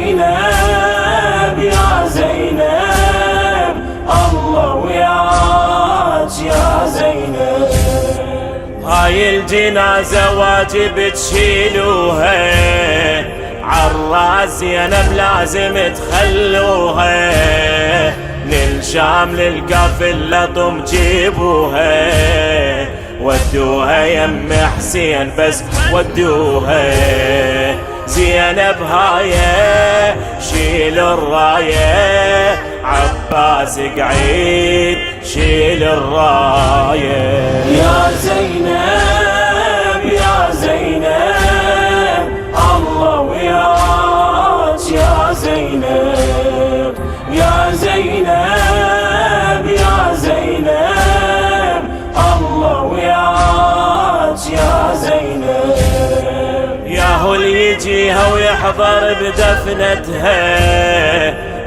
زينب يا زينب، الله وياك يا زينب. هاي الجنازة واجب تشيلوها، عالراس زينب لازم تخلوها، للشام للقافلة طم جيبوها، ودوها يم حسين بس ودوها. زينب هايه شيل الرايه، عباس قعيد شيل الرايه. يا زينب يا زينب، الله وياك يا زينب. يا زينب يا زينب، الله وياك يا زينب. ياهو اللي يجيها ويحضر بدفنتها،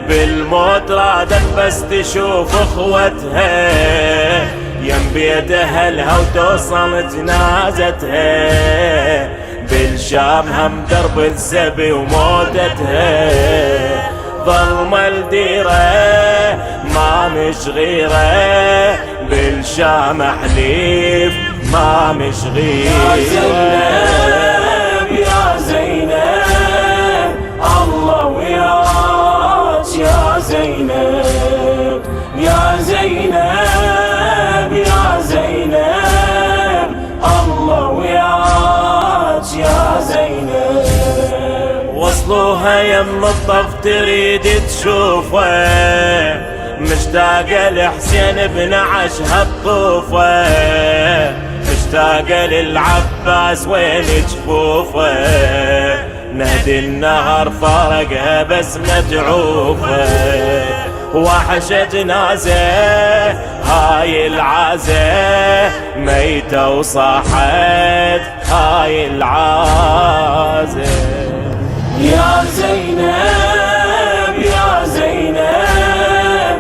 بالموت رادت بس تشوف اخوتها، يم بيد اهلها وتوصل جنازتها، بالشام هم درب السبي وموتتها. ظلمة الديرة ما مش غيره، بالشام حليف ما مش غيره. يا زينب يا زينب، الله وياك يا زينب. يا زينب يا زينب، الله وياك يا زينب. وصلوها يم الطف تريد تشوفه، مشتاقة لحسين بن عشها الطوفة، مشتاقة للعباس وين جفوفه، نهدي النهر فارقها بس متعوفة. وحشة جنازة هاي العازة، ميتة وصاحت هاي العازة. يا زينب يا زينب،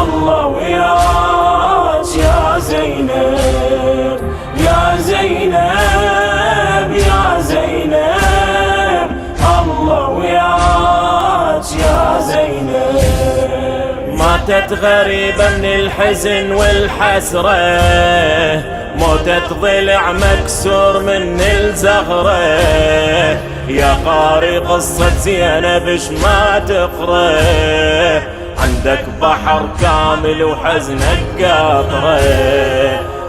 الله وياك يا زينب. يا زينب يا زينب، الله وياك يا زينب. ماتت غريبة من الحزن والحسرة، موتت ضلع مكسور من الزغرة، يا قاري قصة زينب اش ما تقرأ، عندك بحر كامل وحزنك قطرة،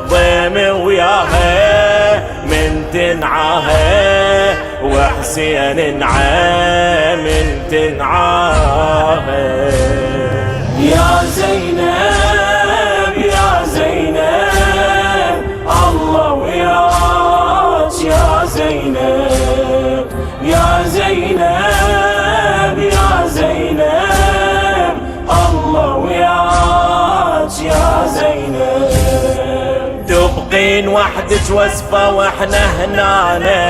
ضيمي وياها من تنعاها، وحسين نعى من تنعاها. يا زينب يا زينب، الله وياك يا زينب. يا زينب يا زينب، الله وياك يا زينب. تبقين وحدك وصفة واحنا هنانا،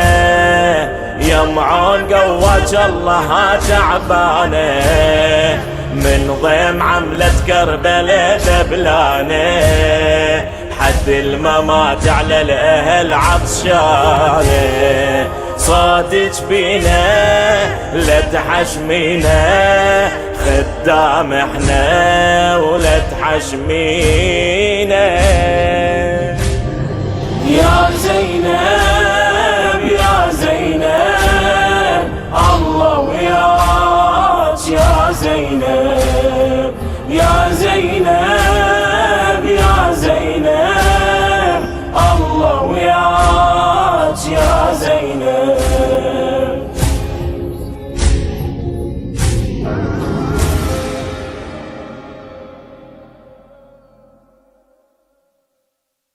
يا معون قواك الله تعبانه، من ضيم عملة كربلاء دبلانه، حد الممات على الاهل عطشانه، صادق بينا لا تحشمينا، خدام احنا ولا تحشمينا. يا زينب يا زينب، الله وياك يا زينب. يا زينب